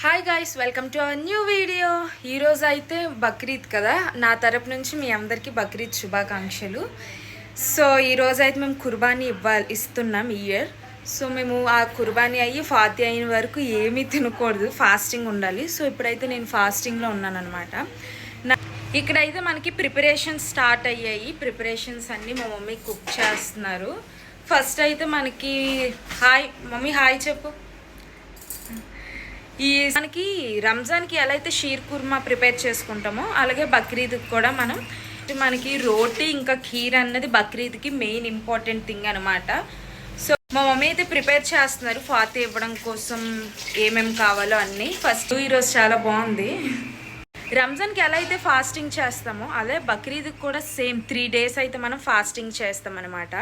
Hi guys, welcome to our new video. ఈరోజు అయితే బక్రీద్ కదా, నా తరపు నుంచి మీ అందరికీ బక్రీద్ శుభాకాంక్షలు. సో ఈరోజు అయితే మేము కుర్బానీ ఇస్తున్నాం ఈ ఇయర్. సో మేము ఆ కుర్బానీ అయ్యి ఫాతి అయిన వరకు ఏమీ తినకూడదు, ఫాస్టింగ్ ఉండాలి. సో ఇప్పుడైతే నేను ఫాస్టింగ్లో ఉన్నాను అనమాట. ఇక్కడైతే మనకి ప్రిపరేషన్స్ స్టార్ట్ అయ్యాయి. ప్రిపరేషన్స్ అన్నీ మా మమ్మీ కుక్ చేస్తున్నారు. ఫస్ట్ అయితే మనకి హాయ్ మమ్మీ, హాయ్ చెప్పు. ఈ మనకి రంజాన్కి ఎలా అయితే షీర్ కుర్మా ప్రిపేర్ చేసుకుంటామో అలాగే బక్రీద్కి కూడా మనకి రోటీ ఇంకా ఖీర్ అన్నది బక్రీద్కి మెయిన్ ఇంపార్టెంట్ థింగ్ అనమాట. సో మా మమ్మీ అయితే ప్రిపేర్ చేస్తున్నారు ఫాతి ఇవ్వడం కోసం ఏమేమి కావాలో అన్నీ. ఫస్ట్ ఈరోజు చాలా బాగుంది. రంజాన్కి ఎలా అయితే ఫాస్టింగ్ చేస్తామో అదే బక్రీద్కి కూడా సేమ్ 3 days అయితే మనం ఫాస్టింగ్ చేస్తాం అనమాట.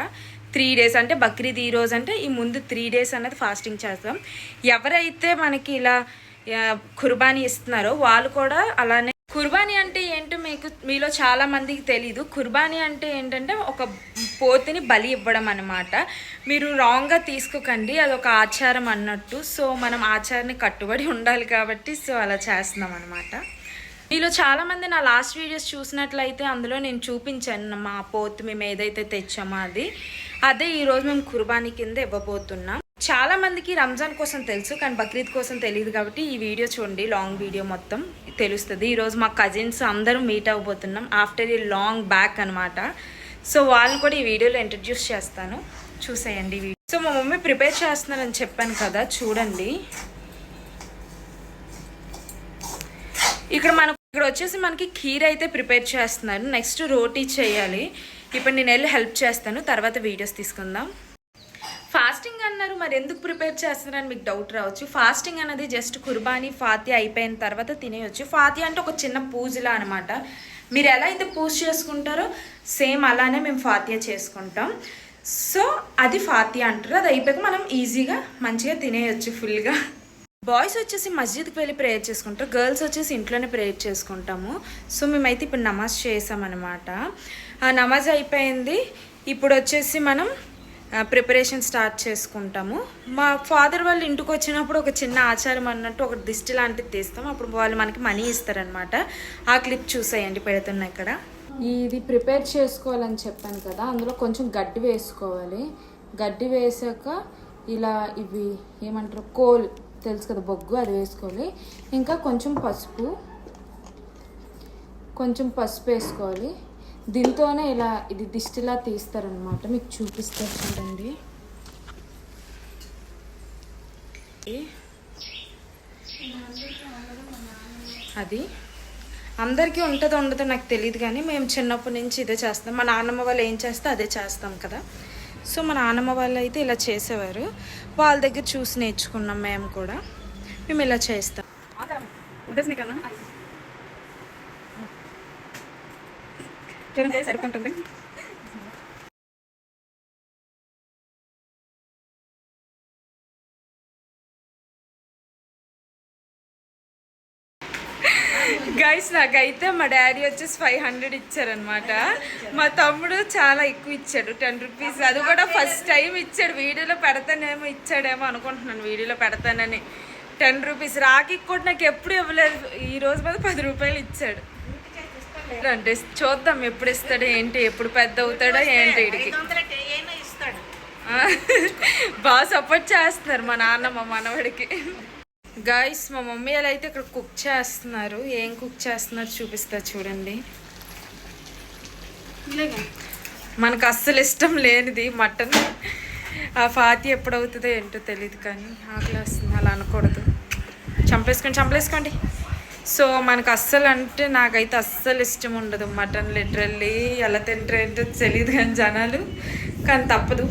3 days అంటే బక్రీద్ ఈ రోజు అంటే ఈ ముందు 3 days అనేది ఫాస్టింగ్ చేస్తాం. ఎవరైతే మనకి ఇలా కుర్బానీ ఇస్తున్నారో వాళ్ళు కూడా అలానే. కుర్బానీ అంటే ఏంటో మీలో చాలా మందికి తెలీదు. కుర్బానీ అంటే ఏంటంటే ఒక పోతుని బలి ఇవ్వడం అనమాట. మీరు రాంగ్గా తీసుకోకండి, అదొక ఆచారం అన్నట్టు. సో మనం ఆచారాన్ని కట్టుబడి ఉండాలి కాబట్టి సో అలా చేస్తున్నాం అనమాట. మీలో చాలామంది నా లాస్ట్ వీడియోస్ చూసినట్లయితే అందులో నేను చూపించాను మా పోతు మేము ఏదైతే తెచ్చామో అదే ఈరోజు మేము కుర్బానీ కింద ఇవ్వబోతున్నాం. చాలా మందికి రంజాన్ కోసం తెలుసు కానీ బక్రీద్ కోసం తెలియదు కాబట్టి ఈ వీడియో చూడండి, లాంగ్ వీడియో మొత్తం తెలుస్తుంది. ఈరోజు మా కజిన్స్ అందరూ మీట్ అవ్వబోతున్నాం ఆఫ్టర్ ఈ లాంగ్ బ్యాక్ అనమాట. సో వాళ్ళని కూడా ఈ వీడియోలో ఇంట్రడ్యూస్ చేస్తాను, చూసేయండి వీడియో. సో మా మమ్మీ ప్రిపేర్ చేస్తున్నారని చెప్పాను కదా, చూడండి. ఇక్కడ వచ్చేసి మనకి ఖీర్ అయితే ప్రిపేర్ చేస్తున్నారు. నెక్స్ట్ రోటీ చేయాలి. ఇప్పుడు నేను వెళ్ళి హెల్ప్ చేస్తాను, తర్వాత వీడియోస్ తీసుకుందాం. ఫాస్టింగ్ అన్నారు, మరి ఎందుకు ప్రిపేర్ చేస్తున్నారని మీకు డౌట్ రావచ్చు. ఫాస్టింగ్ అనేది జస్ట్ కుర్బానీ ఫాతి అయిపోయిన తర్వాత తినేయచ్చు. ఫాతి అంటే ఒక చిన్న పూజలా అనమాట. మీరు ఎలా అయితే పూజ చేసుకుంటారో సేమ్ అలానే మేము ఫాతియా చేసుకుంటాం. సో అది ఫాతియా అంటారు. అది అయిపోయాక మనం ఈజీగా మంచిగా తినేయచ్చు ఫుల్గా. బాయ్స్ వచ్చేసి మస్జిద్కి వెళ్ళి ప్రేయర్ చేసుకుంటారు, గర్ల్స్ వచ్చేసి ఇంట్లోనే ప్రేయర్ చేసుకుంటాము. సో మేమైతే ఇప్పుడు నమాజ్ చేసామన్నమాట. ఆ నమాజ్ అయిపోయింది. ఇప్పుడు వచ్చేసి మనం ప్రిపరేషన్ స్టార్ట్ చేసుకుంటాము. మా ఫాదర్ వాళ్ళు ఇంటికి వచ్చినప్పుడు ఒక చిన్న ఆచారం అన్నట్టు ఒక దిష్టి లాంటిది తీస్తాం. అప్పుడు వాళ్ళు మనకి మనీ ఇస్తారనమాట. ఆ క్లిప్ చూసేయండి, పెడుతున్నా ఇక్కడ. ఇది ప్రిపేర్ చేసుకోవాలని చెప్పాను కదా, అందులో కొంచెం గడ్డి వేసుకోవాలి. గడ్డి వేసాక ఇలా ఇవి ఏమంటారు, కోల్ తెలుసు కదా, బొగ్గు, అది వేసుకోవాలి. ఇంకా కొంచెం పసుపు వేసుకోవాలి. దీంతోనే ఇలా ఇది దిష్టిలా తీస్తారనమాట. మీకు చూపిస్తారు చూడండి. అది అందరికీ ఉంటుందో ఉండదో నాకు తెలియదు కానీ మేము చిన్నప్పటి నుంచి ఇదే చేస్తాం. మా నాన్నమ్మ వాళ్ళు ఏం చేస్తే అదే చేస్తాం కదా. సో మా నాన్నమ్మ వాళ్ళు అయితే ఇలా చేసేవారు, వాళ్ళ దగ్గర చూసి నేర్చుకున్నాం మేము కూడా. మేము ఇలా చేస్తాం. సరిపోతుంది. గైస్ నాకైతే మా డాడీ వచ్చేసి 500 ఇచ్చారనమాట. మా తమ్ముడు చాలా ఎక్కువ ఇచ్చాడు, 10 rupees. అది కూడా ఫస్ట్ టైం ఇచ్చాడు. వీడియోలో పెడతానేమో ఇచ్చాడేమో అనుకుంటున్నాను, వీడియోలో పెడతానని. 10 rupees రాఖీ కూడా నాకు ఎప్పుడు ఇవ్వలేదు. ఈ రోజు మీద 10 రూపాయలు ఇచ్చాడు. అంటే చూద్దాం ఎప్పుడు ఇస్తాడు ఏంటి, ఎప్పుడు పెద్ద అవుతాడో ఏంటి. వీడికి బాగా సపోర్ట్ చేస్తున్నారు మా నాన్న మా మనవడికి. గైస్ మా మమ్మీ వాళ్ళు అయితే ఇక్కడ కుక్ చేస్తున్నారు. ఏం కుక్ చేస్తున్నారు చూపిస్తా చూడండి. మనకు అస్సలు ఇష్టం లేనిది మటన్. ఆ ఫాతి ఎప్పుడవుతుందో ఏంటో తెలియదు కానీ ఆకలి వస్తుంది. అలా అనకూడదు, చంపేసుకోండి. సో మనకు అస్సలు అంటే నాకైతే అస్సలు ఇష్టం ఉండదు మటన్. లిటరల్లీ ఎలా తింటారేంటో తెలియదు కానీ జనాలు, కానీ తప్పదు,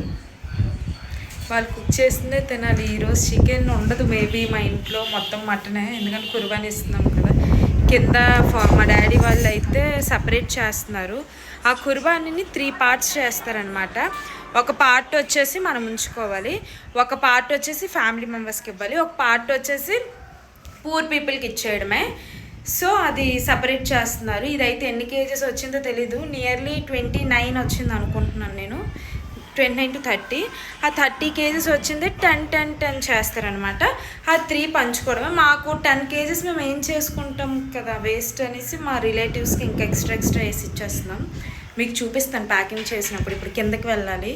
వాళ్ళు కుక్ చేసిందే తినాలి. ఈరోజు చికెన్ ఉండదు మేబీ మా ఇంట్లో, మొత్తం మటనే, ఎందుకంటే కుర్బానీ ఇస్తున్నాం కదా. కింద మా డాడీ వాళ్ళు అయితే సపరేట్ చేస్తున్నారు. ఆ కుర్బానీని 3 parts చేస్తారనమాట. ఒక పార్ట్ వచ్చేసి మనం ఉంచుకోవాలి, ఒక పార్ట్ వచ్చేసి ఫ్యామిలీ మెంబర్స్కి ఇవ్వాలి, ఒక పార్ట్ వచ్చేసి పూర్ పీపుల్కి ఇచ్చేయడమే. సో అది సపరేట్ చేస్తున్నారు. ఇదైతే ఎన్ని కేజెస్ వచ్చిందో తెలీదు, నియర్లీ 29 వచ్చింది అనుకుంటున్నాను నేను. 29 to 30. ఆ 30 kgs వచ్చింది 10 చేస్తారనమాట. ఆ 3 పంచుకోవడమే. మాకు 10 kgs మేము ఏం చేసుకుంటాం కదా వేస్ట్ అనేసి మా రిలేటివ్స్కి ఇంకా ఎక్స్ట్రా వేసి ఇచ్చేస్తున్నాం. మీకు చూపిస్తాను ప్యాకింగ్ చేసినప్పుడు. ఇప్పుడు కిందకి వెళ్ళాలి.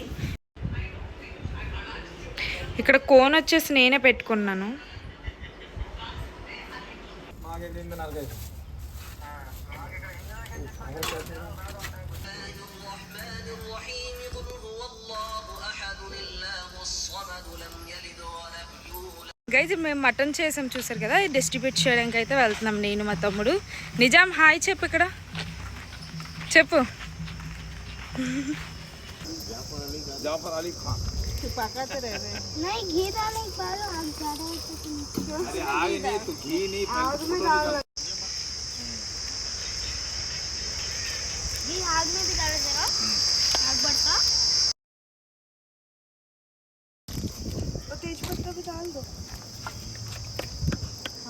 ఇక్కడ కోన్ వచ్చేసి నేనే పెట్టుకున్నాను. గైజ్ మేము మటన్ చేసాం చూసారు కదా, డిస్ట్రిబ్యూట్ చేయడానికి అయితే వెళ్తున్నాం నేను మా తమ్ముడు. నిజాం హాయ్ చెప్పు, ఇక్కడ చెప్పు.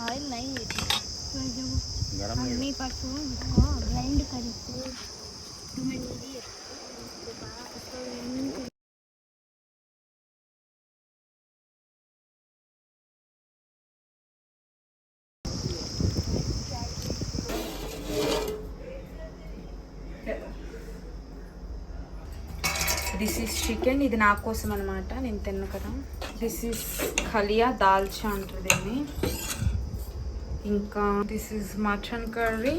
ऑयल नहीं है मम्मी परसों ब्लेंड करी దిస్ ఈజ్ చికెన్. ఇది నా కోసం అనమాట, నేను తిన్నా కదా. దిస్ ఈజ్ ఖలియా దాల్చా అంటారు దీన్ని. ఇంకా దిస్ ఈజ్ మటన్ కర్రీ.